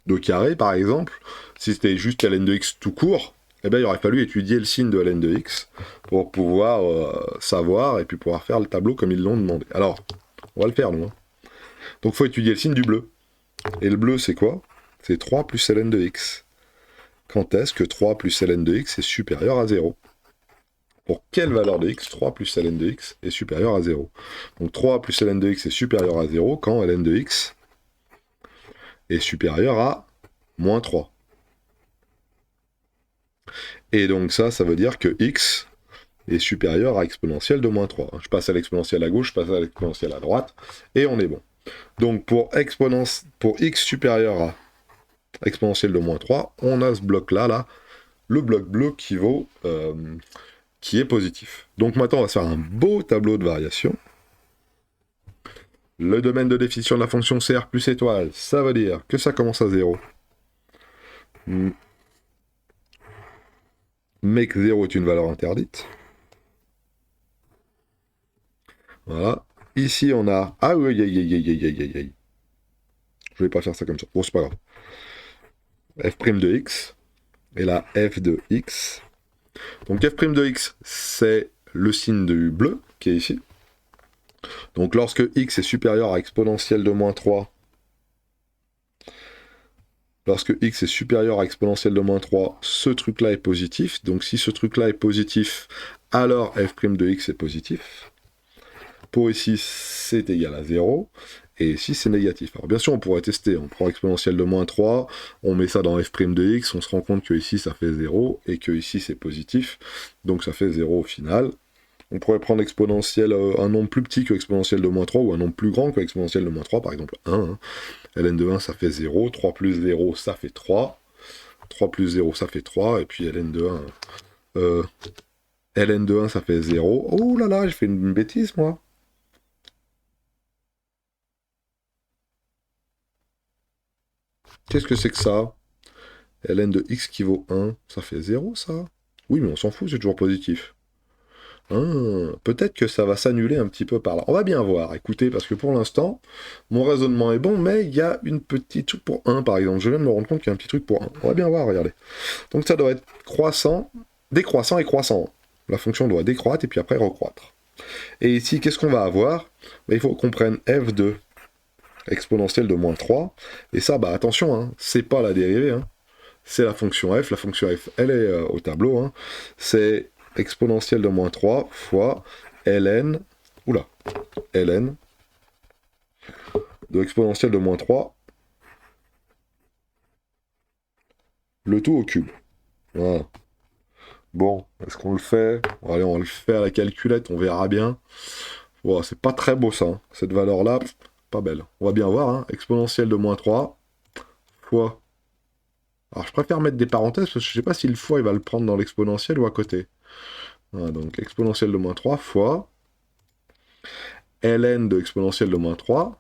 de carré, par exemple, si c'était juste ln de x tout court, eh bien, il aurait fallu étudier le signe de ln de x pour pouvoir savoir et puis pouvoir faire le tableau comme ils l'ont demandé. Alors, on va le faire, nous. Hein. Donc, il faut étudier le signe du bleu. Et le bleu, c'est quoi? C'est 3 plus ln de x. Quand est-ce que 3 plus ln de x est supérieur à 0? Pour quelle valeur de x 3 plus ln de x est supérieur à 0? Donc 3 plus ln de x est supérieur à 0 quand ln de x est supérieur à moins 3. Et donc ça veut dire que x est supérieur à exponentielle de moins 3. Je passe à l'exponentielle à gauche, je passe à l'exponentielle à droite, et on est bon. Donc pour x supérieur à exponentielle de moins 3, on a ce bloc-là, là, le bloc bleu qui est positif. Donc maintenant, on va se faire un beau tableau de variation. Le domaine de définition de la fonction CR plus étoile, ça veut dire que ça commence à 0. Mais que 0 est une valeur interdite. Voilà. Ici, on a... Ah oui, je vais pas faire ça comme ça. Bon, c'est pas grave. F' de x. Et là, f de x. Donc f' de x, c'est le signe du bleu qui est ici. Donc lorsque x est supérieur à exponentielle de moins 3, lorsque x est supérieur à exponentielle de moins 3, ce truc-là est positif. Donc si ce truc-là est positif, alors f' de x est positif. Pour ici, c'est égal à 0. Et ici, c'est négatif. Alors bien sûr, on pourrait tester. On prend exponentielle de moins 3, on met ça dans f' de x, on se rend compte que ici, ça fait 0, et que ici, c'est positif. Donc ça fait 0 au final. On pourrait prendre exponentielle, un nombre plus petit que exponentielle de moins 3, ou un nombre plus grand que exponentielle de moins 3, par exemple 1. Hein. ln de 1, ça fait 0. 3 plus 0, ça fait 3. 3 plus 0, ça fait 3. Et puis ln de 1... ln de 1, ça fait 0. Oh là là, j'ai fait une bêtise, moi. Qu'est-ce que c'est que ça? ln de x qui vaut 1, ça fait 0, ça? Oui, mais on s'en fout, c'est toujours positif. Peut-être que ça va s'annuler un petit peu par là. On va bien voir, écoutez, parce que pour l'instant, mon raisonnement est bon, mais il y a une petite truc pour 1, par exemple. Je viens de me rendre compte qu'il y a un petit truc pour 1. On va bien voir, regardez. Donc ça doit être croissant, décroissant et croissant. La fonction doit décroître et puis après recroître. Et ici, qu'est-ce qu'on va avoir? Il faut qu'on prenne f de exponentielle de moins 3. Et ça, bah attention, hein, c'est pas la dérivée. Hein. C'est la fonction f. La fonction f, elle est au tableau. Hein. C'est exponentielle de moins 3 fois ln, ln de exponentielle de moins 3, le tout au cube. Voilà. Bon, est-ce qu'on le fait? Allez, on va le faire à la calculette, on verra bien. Bon, c'est pas très beau ça, hein. Cette valeur-là, pas belle. On va bien voir, hein. Exponentielle de moins 3 fois... Alors je préfère mettre des parenthèses, parce que je sais pas si le fois il va le prendre dans l'exponentielle ou à côté. Voilà, donc exponentielle de moins 3 fois ln de exponentielle de moins 3.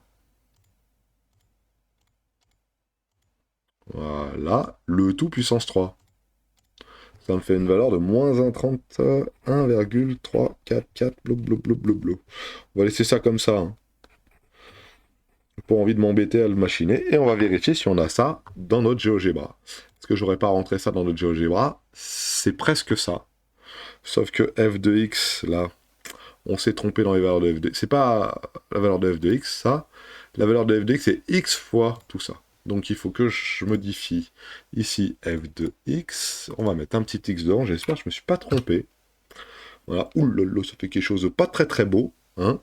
Voilà, le tout puissance 3. Ça me fait une valeur de moins 1,31,344, blou. On va laisser ça comme ça. Hein. Pas envie de m'embêter à le machiner. Et on va vérifier si on a ça dans notre GeoGebra. Est-ce que j'aurais pas rentré ça dans notre GeoGebra? C'est presque ça. Sauf que f de x, là, On s'est trompé dans les valeurs de f de x. C'est pas la valeur de f de x, ça. La valeur de f de x, c'est x fois tout ça. Donc il faut que je modifie ici f de x. On va mettre un petit x dedans. J'espère que je me suis pas trompé. Voilà. Ouh là là, ça fait quelque chose de pas très très beau. Hein.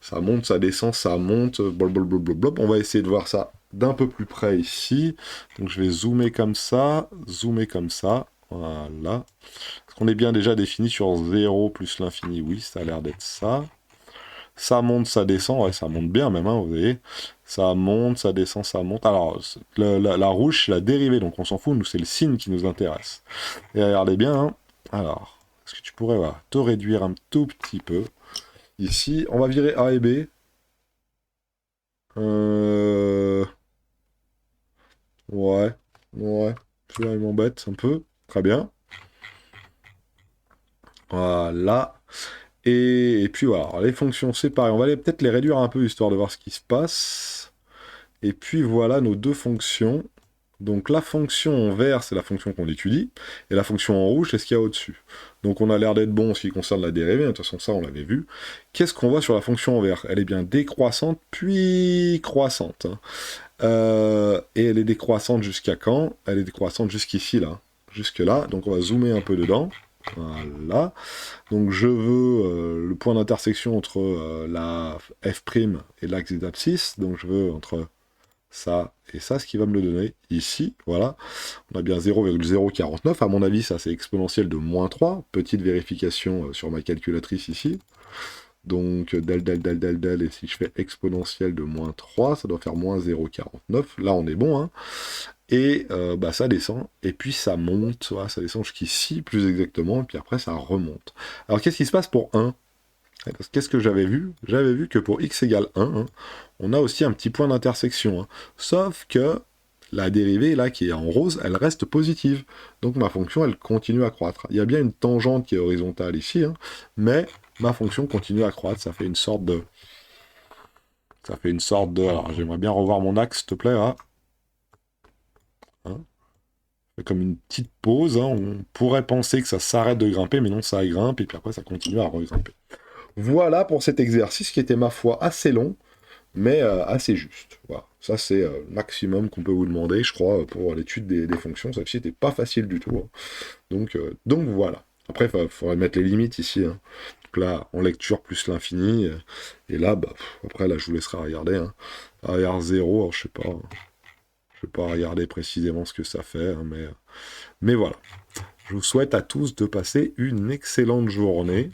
Ça monte, ça descend, ça monte. Blablabla. On va essayer de voir ça d'un peu plus près ici. Donc je vais zoomer comme ça. Zoomer comme ça. Voilà. Est-ce qu'on est bien déjà défini sur 0 plus l'infini? Oui, ça a l'air d'être ça. Ça monte, ça descend, ouais, ça monte bien même, hein, vous voyez. Ça monte, ça descend, ça monte. Alors, la rouge, c'est la dérivée, donc on s'en fout, nous, c'est le signe qui nous intéresse. Et regardez bien, hein. Alors, est-ce que tu pourrais voilà, te réduire un tout petit peu? Ici, on va virer A et B. Ouais, ouais, celui-là, il m'embête un peu. Très bien. Voilà. Et puis voilà, alors, les fonctions, c'est pareil. On va peut-être les réduire un peu, histoire de voir ce qui se passe. Et puis voilà nos deux fonctions. Donc la fonction en vert, c'est la fonction qu'on étudie, et la fonction en rouge, c'est ce qu'il y a au-dessus. Donc on a l'air d'être bon en ce qui concerne la dérivée, de toute façon ça on l'avait vu. Qu'est-ce qu'on voit sur la fonction en vert? Elle est bien décroissante, puis croissante. Hein. Et elle est décroissante jusqu'à quand? Elle est décroissante jusqu'ici, là. Jusque là, donc on va zoomer un peu dedans. Voilà. Donc je veux le point d'intersection entre la f' et l'axe des abscisses, donc je veux entre ça et ça, ce qui va me le donner ici, voilà. On a bien 0,049, à mon avis, ça c'est exponentiel de moins 3, petite vérification sur ma calculatrice ici. Donc, del, et si je fais exponentiel de moins 3, ça doit faire moins 0,49, là on est bon, hein. Et bah, ça descend, et puis ça monte, voilà, ça descend jusqu'ici, plus exactement, et puis après ça remonte. Alors qu'est-ce qui se passe pour 1? Qu'est-ce que j'avais vu? J'avais vu que pour x égale 1, hein, on a aussi un petit point d'intersection. Hein. Sauf que la dérivée, là, qui est en rose, elle reste positive. Donc ma fonction, elle continue à croître. Il y a bien une tangente qui est horizontale ici, hein, mais ma fonction continue à croître. Ça fait une sorte de... Alors j'aimerais bien revoir mon axe, s'il te plaît, là. Hein, comme une petite pause. Hein. On pourrait penser que ça s'arrête de grimper, mais non, ça grimpe, et puis après, ça continue à regrimper. Voilà pour cet exercice qui était, ma foi, assez long, mais assez juste. Voilà. Ça, c'est le maximum qu'on peut vous demander, je crois, pour l'étude des fonctions. Celle-ci n'était pas facile du tout. Hein. Donc voilà. Après, il faudrait mettre les limites ici. Hein. Donc là, en lecture plus l'infini. Et là, bah, après, là, je vous laisserai regarder. Hein. Arrière 0, alors, je sais pas. Je vais pas regarder précisément ce que ça fait, hein, mais voilà. Je vous souhaite à tous de passer une excellente journée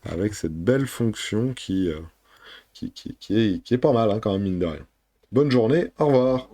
avec cette belle fonction qui est pas mal, hein, quand même, mine de rien. Bonne journée, au revoir.